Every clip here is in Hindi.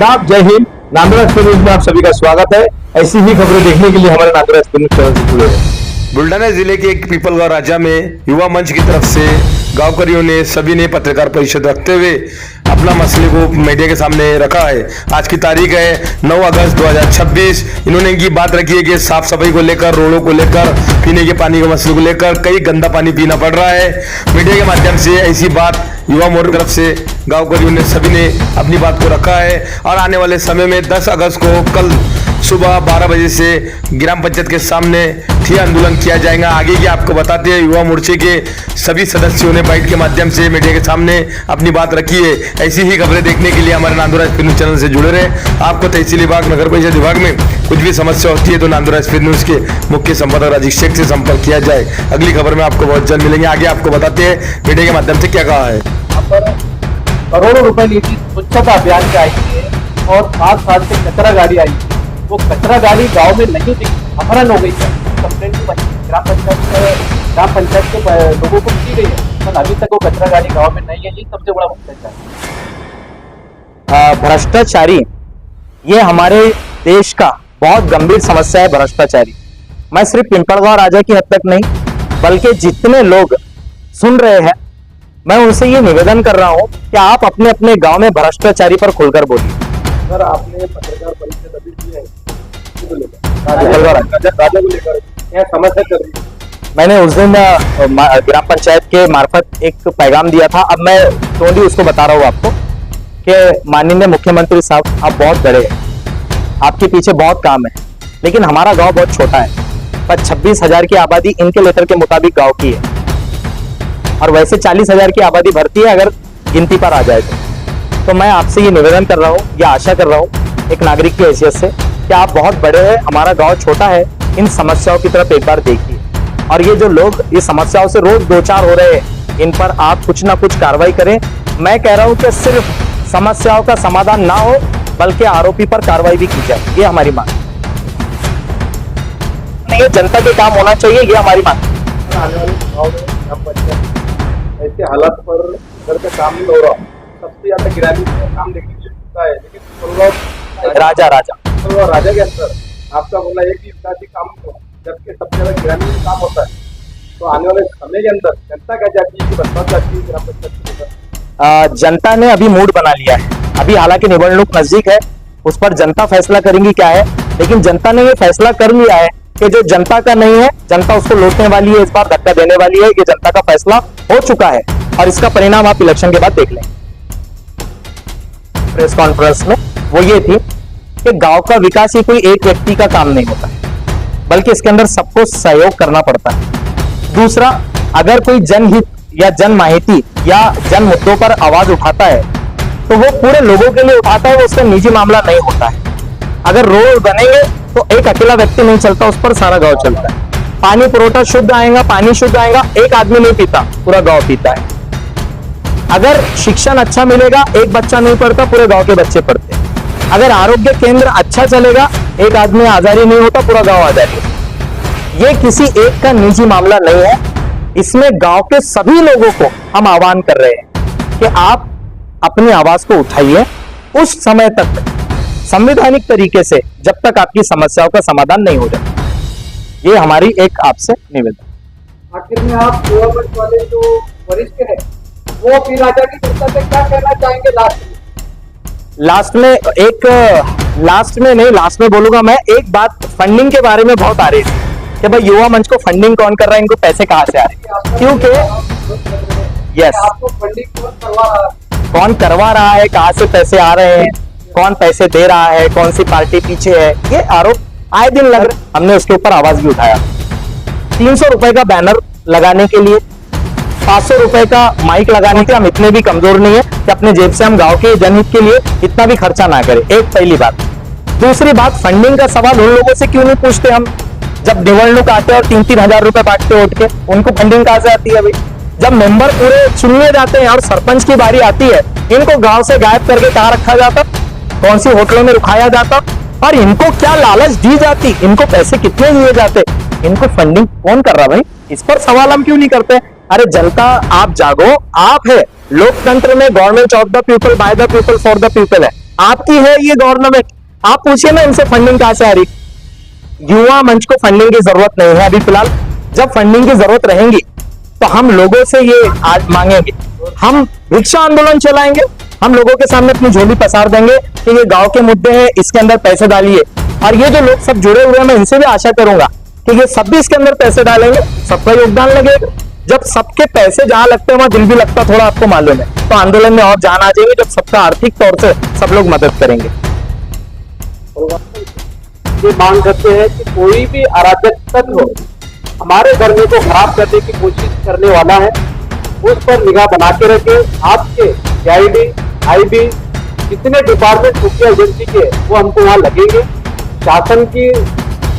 आदाब, जय हिंद। नांदुरा एक्सप्रेस न्यूज में आप सभी का स्वागत है। ऐसी ही खबरें देखने के लिए हमारे नांदुरा एक्सप्रेस न्यूज चैनल से जुड़े रहें। बुल्ढाना जिले के एक पीपल गांव राजा में युवा मंच की तरफ से गांवकरियों ने सभी ने पत्रकार परिषद रखते हुए अपना मसले को मीडिया के सामने रखा है। आज की तारीख है 9 अगस्त 2026। इन्होंने इनकी बात रखी है कि साफ सफाई को लेकर, रोडों को लेकर, पीने के पानी के मसले को लेकर कई गंदा पानी पीना पड़ रहा है। मीडिया के माध्यम से ऐसी बात युवा मोर्चा की तरफ से गांवकरियों ने सभी ने अपनी बात को रखा है और आने वाले समय में 10 अगस्त को कल सुबह 12 बजे से ग्राम पंचायत के सामने ठिया आंदोलन किया जाएगा। आगे की आपको बताते हैं युवा मोर्चे के सभी सदस्यों ने बाइट के माध्यम से मीडिया के सामने अपनी बात रखी है। ऐसी ही खबरें देखने के लिए हमारे नांदुरा एक्सप्रेस न्यूज चैनल से जुड़े रहे। आपको तहसील विभाग, नगर परिषद विभाग में कुछ भी समस्या होती है तो नांदुरा एक्सप्रेस न्यूज के मुख्य संपादक राजेश शेख से संपर्क किया जाए। अगली खबर में आपको बहुत जल्द मिलेंगे। आगे आपको बताते हैं मीडिया के माध्यम से क्या कहा है। यहाँ पर करोड़ों रुपए निधि स्वच्छता अभियान से आई है और 7 साल से कचरा गाड़ी आई है। वो कचरा गाड़ी गांव में नहीं दिखी, अपहरण हो गई है। कंप्लेंट ग्राम पंचायत के लोगों को की गई है, पर अभी तक वो कचरा गाड़ी गांव में नहीं है। ये सबसे बड़ा भ्रष्टाचार है। भ्रष्टाचारी ये हमारे देश का बहुत गंभीर समस्या है। भ्रष्टाचारी मैं सिर्फ पिंपलगांव राजा की हद तक नहीं बल्कि जितने लोग सुन रहे हैं मैं उनसे ये निवेदन कर रहा हूं कि आप अपने अपने गांव में भ्रष्टाचारी पर खुलकर बोलिए। सर, आपने पत्रकार परिषद अभी की है, राजा को लेकर क्या समस्या चल रही है? मैंने उस दिन ग्राम पंचायत के मार्फत एक पैगाम दिया था। अब मैं टोली उसको बता रहा हूँ आपको कि माननीय मुख्यमंत्री साहब, आप बहुत बड़े हैं, आपके पीछे बहुत काम है, लेकिन हमारा गांव बहुत छोटा है। पर 26,000 की आबादी इनके लेटर के मुताबिक गांव की है और वैसे 40,000 की आबादी भरती है अगर गिनती पर आ जाए तो मैं आपसे ये निवेदन कर रहा हूँ या आशा कर रहा हूँ एक नागरिक की हैसियत से कि आप बहुत बड़े हैं, हमारा गांव छोटा है, इन समस्याओं की तरफ एक बार देखिए। और ये जो लोग इस समस्याओं से रोज दो चार हो रहे हैं, इन पर आप कुछ ना कुछ कार्रवाई करें। मैं कह रहा हूं कि सिर्फ समस्याओं का समाधान ना हो बल्कि आरोपी पर कार्रवाई भी की जाए, ये हमारी मांग है। ये जनता के काम होना चाहिए, ये हमारी मांग है। आने वाले चुनाव में ग्राम पंचायत ऐसे हालात पर घर का काम नहीं हो रहा, सबसे ज्यादा गिरानी काम देखने को मिलता है, लेकिन राजा के अंदर आपका बोलना एक भी विकासी काम नहीं हुआ, जबकि सबसे ज्यादा गिरानी में काम होता है। तो आने वाले समय के अंदर जनता क्या चाहती है कि बदलाव चाहती है ग्राम पंचायत? जनता ने अभी मूड बना लिया है। अभी हालांकि निबंधक नजदीक है, उस पर जनता फैसला करेंगी क्या है, लेकिन जनता ने ये फैसला कर लिया है कि जो जनता का नहीं है जनता उसको लौटने वाली है, इस बार धक्का देने वाली है। ये जनता का फैसला हो चुका है और इसका परिणाम आप इलेक्शन के बाद देख लें। प्रेस कॉन्फ्रेंस में वो ये थी कि गांव का विकास ही कोई एक व्यक्ति का काम नहीं होता है, बल्कि इसके अंदर सबको सहयोग करना पड़ता है। दूसरा, अगर कोई जनहित या जन माहिती या जन मुद्दों पर आवाज उठाता है तो वो पूरे लोगों के लिए उठाता है, वो उसका निजी मामला नहीं होता है। अगर रोड बनेंगे तो एक अकेला व्यक्ति नहीं चलता, उस पर सारा गांव चलता है। पानी पुरोठा शुद्ध आएगा, पानी शुद्ध आएगा, एक आदमी नहीं पीता, पूरा गांव पीता है। अगर शिक्षण अच्छा मिलेगा, एक बच्चा नहीं पढ़ता, पूरे गांव के बच्चे पढ़ते हैं। अगर आरोग्य केंद्र अच्छा चलेगा, एक आदमी आजारी नहीं होता, पूरा गांव आजारी होता। ये किसी एक का निजी मामला नहीं है, इसमें गांव के सभी लोगों को हम आह्वान कर रहे हैं कि आप अपनी आवाज को उठाइए उस समय तक, संवैधानिक तरीके से, जब तक आपकी समस्याओं का समाधान नहीं हो जाए। ये हमारी एक आपसे निवेदन। आखिर में आप गवर्नमेंट वाले जो वरिष्ठ हैं वो फिर राजा की जनता से क्या कहना चाहेंगे लास्ट में बोलूंगा मैं एक बात। फंडिंग के बारे में बहुत आ रही थी कि भाई युवा मंच को फंडिंग कौन कर रहा है, इनको पैसे कहां से आ रहे हैं, क्योंकि यस, आपको फंडिंग कौन करवा रहा है, कहां से पैसे आ रहे हैं, कौन पैसे दे रहा है, कौन सी पार्टी पीछे है, ये आरोप आए दिन लग रहे। हमने उसके ऊपर आवाज भी उठाया। 300 रुपए का बैनर लगाने के लिए, 500 रुपए का माइक लगाने के, हम इतने भी कमजोर नहीं है कि अपने जेब से हम गांव के जनहित के लिए इतना भी खर्चा ना करें। एक पहली बात। दूसरी बात, फंडिंग का सवाल उन लोगों से क्यों नहीं पूछते हम, जब निवडणूक आते हैं और 3-3 हजार रुपए बांटते वोट के, उनको फंडिंग कहां से आती है? भाई जब मेंबर पूरे चुनने जाते हैं और सरपंच की बारी आती है, इनको गांव से गायब करके कहां रखा जाता, कौन सी होटलों में रुकाया जाता और इनको क्या लालच दी जाती, इनको पैसे कितने दिए जाते, इनको फंडिंग कौन कर रहा? भाई इस पर सवाल हम क्यों नहीं करते? अरे जनता, आप जागो, आप है लोकतंत्र में, government of the people, by the people, for the people है। आपकी है ये गवर्नमेंट, आप पूछिए ना इनसे फंडिंग कहां से आ रही। युवा मंच को फंडिंग की जरूरत नहीं है अभी फिलहाल, जब फंडिंग की जरूरत रहेंगी तो हम लोगों से ये आज मांगेंगे, हम भिक्षा आंदोलन चलाएंगे, हम लोगों के सामने अपनी झोली पसार देंगे कि ये गांव के मुद्दे हैं, इसके अंदर पैसे डालिए। और ये जो लोग सब जुड़े हुए हैं, मैं इनसे भी आशा करूंगा कि ये सब भी इसके अंदर पैसे डालेंगे, सबका योगदान लगेगा। जब सबके पैसे जहां लगते हैं वहां दिल भी लगता, थोड़ा आपको मालूम है, तो आंदोलन में और जान आ जाएगी जब सबका आर्थिक तौर से सब लोग मदद करेंगे। ये मांग करते हैं कि कोई भी अराजक तत्व हमारे धरने को खराब करने की कोशिश करने वाला है, उस पर निगाह बना के रखे। आपके सीआईडी, आईबी, जितने डिपार्टमेंट खुफिया एजेंसी के, वो हमको वहाँ लगेंगे। शासन की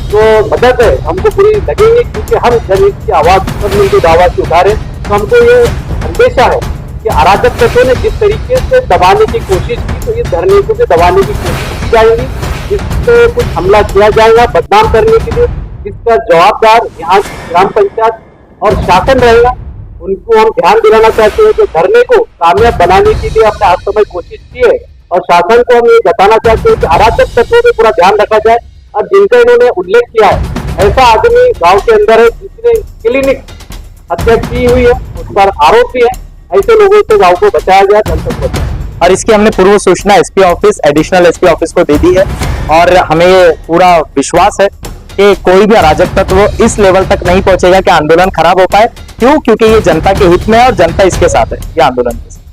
जो मदद है हमको पूरी लगेगी, क्योंकि हम जनहित की आवाज सब मिलकर आवाज उठा रहे। तो हमको ये अंदेशा है कि अराजक तत्वों ने जिस तरीके से दबाने की कोशिश की, तो ये धरने को भी दबाने की कोशिश की जाएगी, जिस पे कुछ हमला किया जाएगा बदनाम करने के लिए, जिसका जवाबदार यहाँ ग्राम पंचायत और शासन रहेगा। उनको हम ध्यान दिलाना चाहते हैं कि धरने को कामयाब बनाने के लिए अपने हर समय कोशिश की है, और शासन को हम ये बताना चाहते हैं कि अराजक तत्वों में पूरा ध्यान रखा जाए। और जिनका इन्होंने उल्लेख किया है, ऐसा आदमी गांव के अंदर है जिसने क्लिनिक हत्या की हुई है, उस पर आरोपी है, ऐसे लोगों से गांव को बचाया जाए, जनता को बचाया। और इसकी हमने पूर्व सूचना SP office, additional SP office को दे दी है, और हमें ये पूरा विश्वास है कि कोई भी अराजक तत्व इस लेवल तक नहीं पहुंचेगा कि आंदोलन खराब हो पाए। क्यों? क्योंकि ये जनता के हित में है और जनता इसके साथ है, ये आंदोलन के साथ।